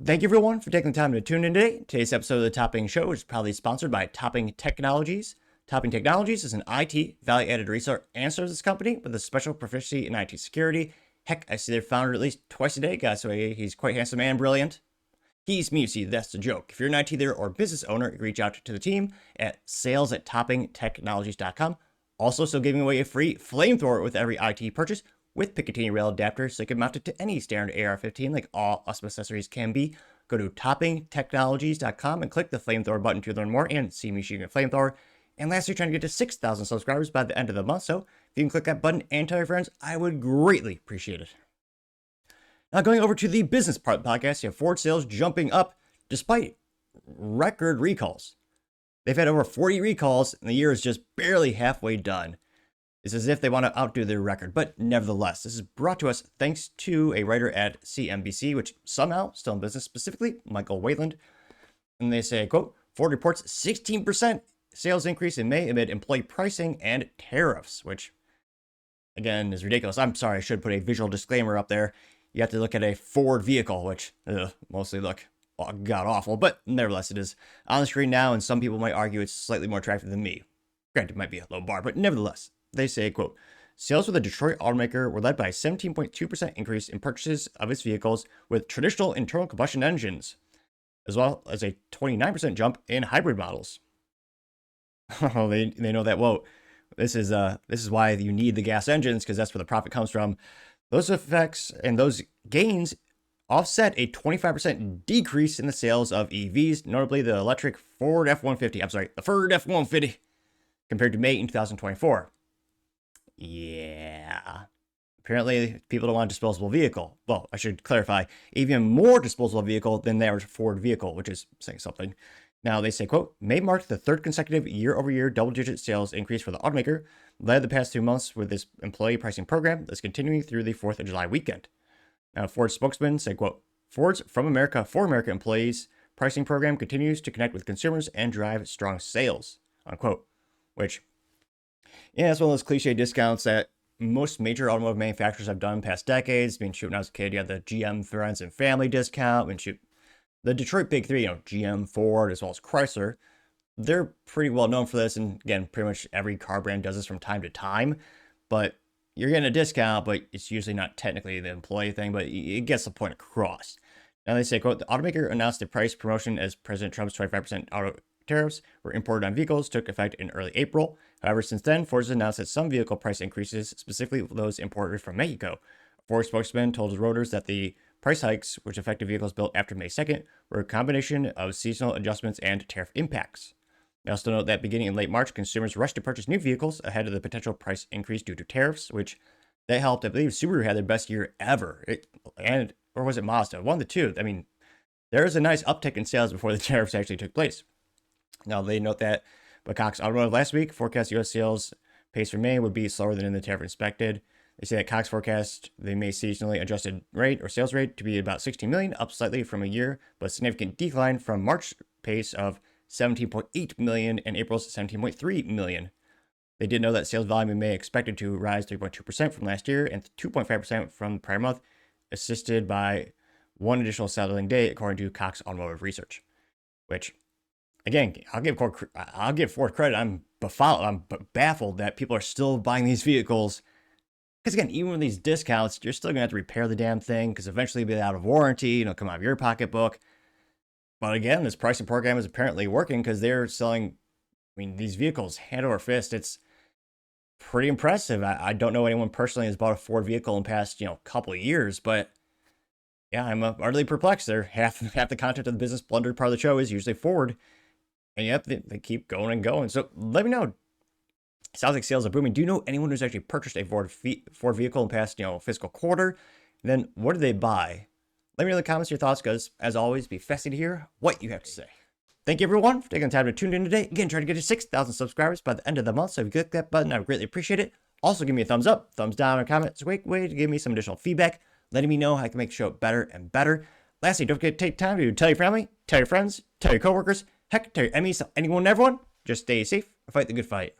Thank you everyone for taking the time to tune in today. Today's episode of the Topping Show is proudly sponsored by Topping Technologies. Topping Technologies is an IT value-added reseller and services company with a special proficiency in IT security. Heck, I see their founder at least twice a day, guys, so he's quite handsome and brilliant. He's me, see, that's the joke. If you're an IT leader or business owner, reach out to the team at sales@toppingtechnologies.com. Also, still giving away a free flamethrower with every IT purchase with Picatinny rail adapter, so you can mount it to any standard AR-15 like all awesome accessories can be. Go to toppingtechnologies.com and click the flamethrower button to learn more and see me shooting a flamethrower. And lastly, trying to get to 6,000 subscribers by the end of the month, so if you can click that button and tell your friends, I would greatly appreciate it. Now going over to the business part of the podcast, you have Ford sales jumping up despite record recalls. They've had over 40 recalls and the year is just barely halfway done. It's as if they want to outdo their record, but nevertheless, this is brought to us thanks to a writer at CNBC, which somehow still in business, specifically Michael Wayland. And they say, quote, Ford reports 16% sales increase in May amid employee pricing and tariffs, which again is ridiculous. I'm sorry, I should put a visual disclaimer up there. You have to look at a Ford vehicle, which mostly look god awful, but nevertheless, it is on the screen now, and some people might argue it's slightly more attractive than me. Granted, it might be a low bar, but nevertheless, they say, quote, sales for the Detroit automaker were led by a 17.2% increase in purchases of its vehicles with traditional internal combustion engines, as well as a 29% jump in hybrid models. Oh, they know that, whoa, this is why you need the gas engines, because that's where the profit comes from. Those effects and those gains offset a 25% decrease in the sales of EVs, notably the electric Ford F-150. The Ford F-150 compared to May in 2024. Yeah. Apparently, people don't want a disposable vehicle. Well, I should clarify, even more disposable vehicle than the average Ford vehicle, which is saying something. Now, they say, quote, May marked the third consecutive year-over-year double-digit sales increase for the automaker, led the past 2 months with this employee pricing program that's continuing through the 4th of July weekend. Now, Ford's spokesman said, quote, Ford's From America for America employees pricing program continues to connect with consumers and drive strong sales, unquote. Which, yeah, it's one of those cliche discounts that most major automotive manufacturers have done in past decades. I mean, shoot, when I was a kid, you had the GM Friends and Family discount, and shoot, the Detroit Big Three, GM, Ford, as well as Chrysler, they're pretty well known for this. And again, pretty much every car brand does this from time to time. But you're getting a discount, but it's usually not technically the employee thing, but it gets the point across. Now they say, quote, the automaker announced a price promotion as President Trump's 25% auto tariffs were imported on vehicles took effect in early April. However, since then, Ford has announced that some vehicle price increases, specifically those imported from Mexico. A Ford spokesman told Reuters that the price hikes, which affected vehicles built after May 2nd, were a combination of seasonal adjustments and tariff impacts. They also note that beginning in late March, consumers rushed to purchase new vehicles ahead of the potential price increase due to tariffs, which they helped. I believe Subaru had their best year ever. Or was it Mazda? One of the two. I mean, there was a nice uptick in sales before the tariffs actually took place. Now, they note that Cox Automotive last week forecast U.S. sales pace for May would be slower than in the tariff expected. They say that Cox forecast the May seasonally adjusted rate or sales rate to be about 16 million, up slightly from a year, but a significant decline from March pace of 17.8 million and April's 17.3 million. They did know that sales volume in May expected to rise 3.2% from last year and 2.5% from the prior month, assisted by one additional selling day, according to Cox Automotive Research. Which, again, I'll give Ford credit. I'm baffled that people are still buying these vehicles. Because again, even with these discounts, you're still going to have to repair the damn thing because eventually it'll be out of warranty, come out of your pocketbook. But again, this pricing program is apparently working because they're selling, these vehicles hand over fist. It's pretty impressive. I don't know anyone personally has bought a Ford vehicle in the past, couple of years, but yeah, I'm utterly perplexed. They're half the content of the Business Blunder part of the show is usually Ford, and yet they keep going and going. So let me know. Sounds like sales are booming. Do you know anyone who's actually purchased a Ford vehicle in the past, fiscal quarter? Then what did they buy? Let me know in the comments your thoughts, because as always, be fascinated to hear what you have to say. Thank you everyone for taking the time to tune in today. Again, trying to get to 6,000 subscribers by the end of the month. So if you click that button, I would greatly appreciate it. Also, give me a thumbs up, thumbs down, or comment. It's a great way to give me some additional feedback, letting me know how I can make the show better and better. Lastly, don't forget to take time to tell your family, tell your friends, tell your coworkers, heck, tell your enemies, anyone and everyone. Just stay safe and fight the good fight.